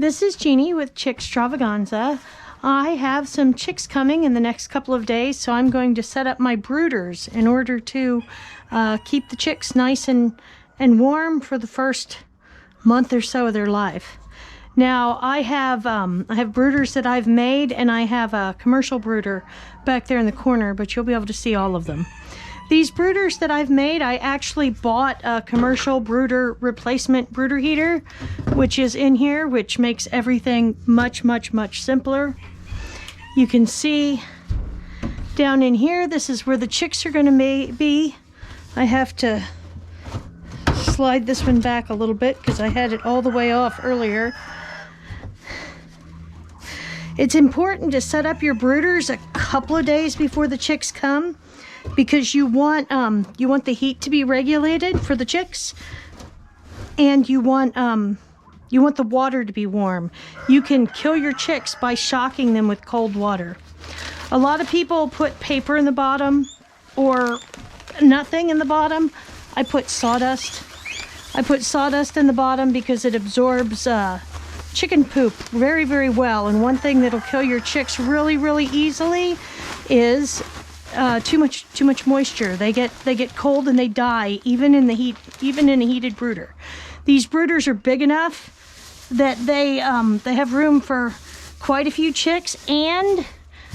this is Jeannie with Chickstravaganza. I have some chicks coming in the next couple of days, so I'm going to set up my brooders in order to keep the chicks nice and warm for the first month or so of their life. Now I have brooders that I've made, and I have a commercial brooder back there in the corner, but you'll be able to see all of them. These brooders that I've made, I actually bought a commercial brooder replacement brooder heater, which is in here, which makes everything much simpler. You can see down in here, this is where the chicks are going to be. I have to slide this one back a little bit because I had it all the way off earlier. It's important to set up your brooders a couple of days before the chicks come, because you want the heat to be regulated for the chicks, and you want the water to be warm. You can kill your chicks by shocking them with cold water. A lot of people put paper in the bottom or nothing in the bottom. I put sawdust. I put sawdust in the bottom because it absorbs chicken poop very well. And one thing that'll kill your chicks really easily is too much moisture. They get cold and they die, even in a heated brooder. These brooders are big enough that they have room for quite a few chicks, and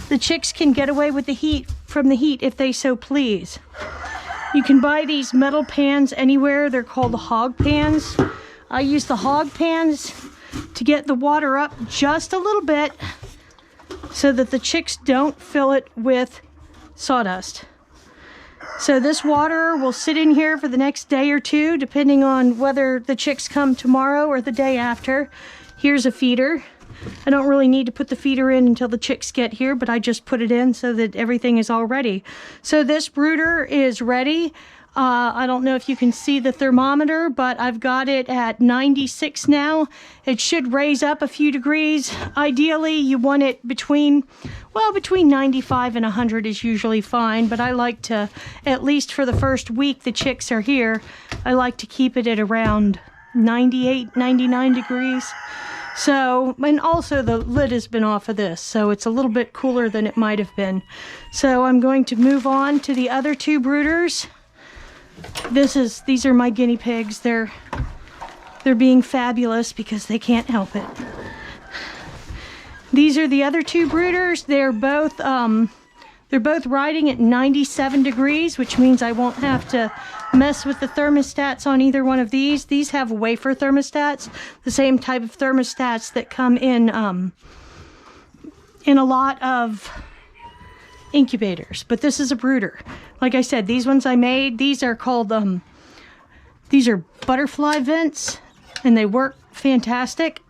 the chicks can get away with the heat if they so please. You can buy these metal pans anywhere. They're called the hog pans. I use the hog pans to get the water up just a little bit so that the chicks don't fill it with sawdust. So this water will sit in here for the next day or two, depending on whether the chicks come tomorrow or the day after. Here's a feeder. I don't really need to put the feeder in until the chicks get here, but I just put it in so that everything is all ready. So this brooder is ready. I don't know if you can see the thermometer, but I've got it at 96 now. It should raise up a few degrees. Ideally, you want it between 95 and 100 is usually fine, but I like to, at least for the first week the chicks are here, I like to keep it at around 98, 99 degrees. So, and also the lid has been off of this, so it's a little bit cooler than it might have been. So I'm going to move on to the other two brooders. These are my guinea pigs. They're being fabulous because they can't help it. These are the other two brooders. They're both riding at 97 degrees, which means I won't have to mess with the thermostats on either one of these. These have wafer thermostats, the same type of thermostats that come in a lot of incubators, but this is a brooder. Like I said, these ones I made, these are called these are butterfly vents, and they work fantastic.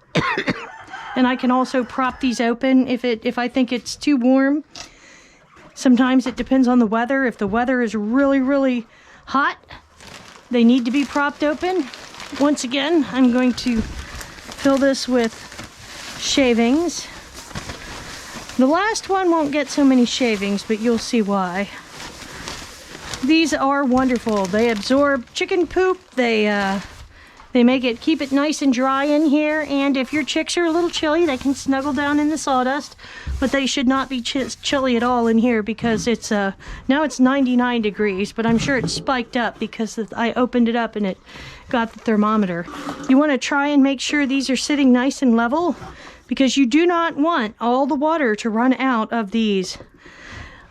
And I can also prop these open if I think it's too warm. Sometimes it depends on the weather. If the weather is really hot, they need to be propped open. Once again, I'm going to fill this with shavings. The last one won't get so many shavings, but you'll see why. These are wonderful. They absorb chicken poop. They keep it nice and dry in here, and if your chicks are a little chilly, they can snuggle down in the sawdust, but they should not be chilly at all in here because it's now it's 99 degrees, but I'm sure it's spiked up because I opened it up and it got the thermometer. You want to try and make sure these are sitting nice and level, because you do not want all the water to run out of these.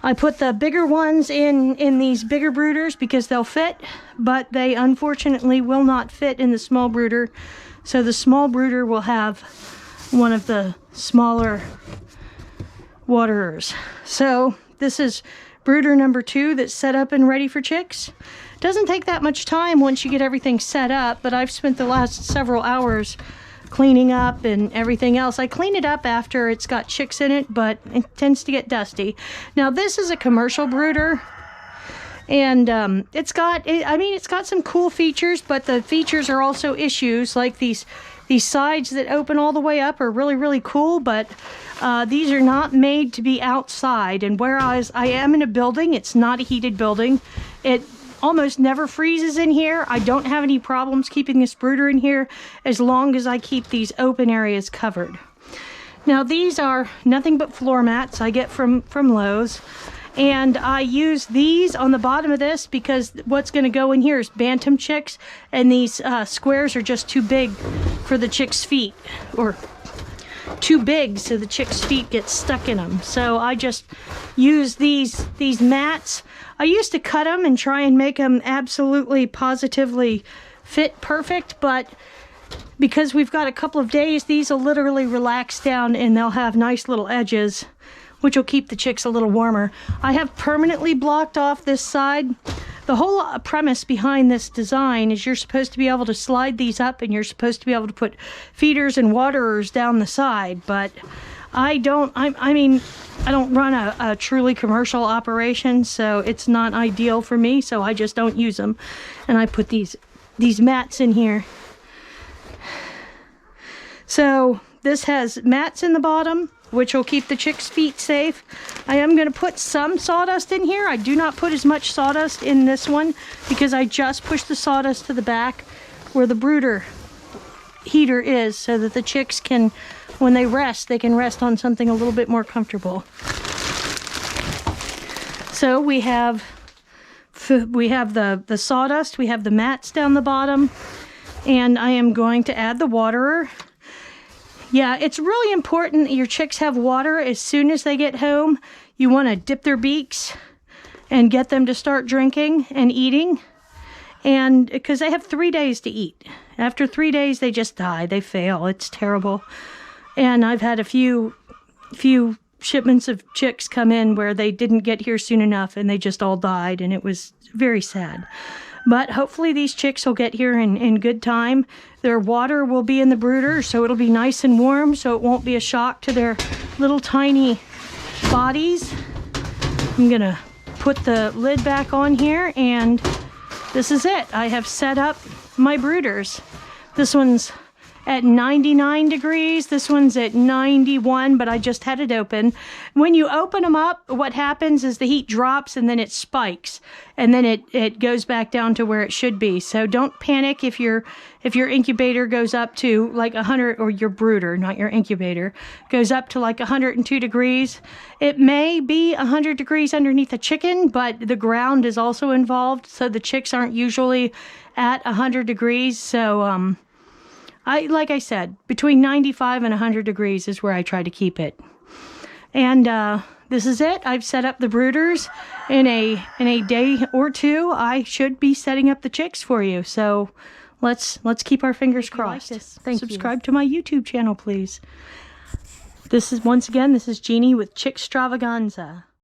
I put the bigger ones in these bigger brooders because they'll fit, but they unfortunately will not fit in the small brooder. So the small brooder will have one of the smaller waterers. So this is brooder number 2 that's set up and ready for chicks. It doesn't take that much time once you get everything set up, but I've spent the last several hours cleaning up and everything else. I clean it up after it's got chicks in it, but it tends to get dusty. Now this is a commercial brooder, and it's got some cool features, but the features are also issues. Like these sides that open all the way up are really cool, but these are not made to be outside. And whereas I am in a building, it's not a heated building. almost never freezes in here. I don't have any problems keeping this brooder in here as long as I keep these open areas covered. Now these are nothing but floor mats I get from Lowe's. And I use these on the bottom of this because what's going to go in here is bantam chicks, and these squares are just too big for the chicks' feet, or too big so the chicks' feet get stuck in them. So I just use these mats. I used to cut them and try and make them absolutely positively fit perfect, but because we've got a couple of days, these will literally relax down and they'll have nice little edges, which will keep the chicks a little warmer. I have permanently blocked off this side. The whole premise behind this design is you're supposed to be able to slide these up, and you're supposed to be able to put feeders and waterers down the side, but I don't run a truly commercial operation, so it's not ideal for me, so I just don't use them. And I put these mats in here. So this has mats in the bottom, which will keep the chicks' feet safe. I am going to put some sawdust in here. I do not put as much sawdust in this one because I just push the sawdust to the back where the brooder heater is, so that the chicks can, when they rest, they can rest on something a little bit more comfortable. So we have the sawdust, we have the mats down the bottom, and I am going to add the waterer. Yeah, it's really important that your chicks have water as soon as they get home. You want to dip their beaks and get them to start drinking and eating. And because they have 3 days to eat. After 3 days, they just die. They fail. It's terrible. And I've had a few shipments of chicks come in where they didn't get here soon enough and they just all died, and it was very sad. But hopefully these chicks will get here in good time. Their water will be in the brooder, so it'll be nice and warm, so it won't be a shock to their little tiny bodies. I'm gonna put the lid back on here, and this is it. I have set up my brooders. This one's at 99 degrees. This one's at 91, but I just had it open. When you open them up, what happens is the heat drops and then it spikes, and then it goes back down to where it should be. So don't panic if your incubator goes up to like 100, or your brooder, not your incubator, goes up to like 102 degrees. It may be 100 degrees underneath a chicken, but the ground is also involved, so the chicks aren't usually at 100 degrees. So like I said, between 95 and 100 degrees is where I try to keep it. And this is it. I've set up the brooders. In a day or two, I should be setting up the chicks for you. So let's keep our fingers crossed. Subscribe to my YouTube channel, please. This is, once again, this is Jeannie with Chicks Extravaganza.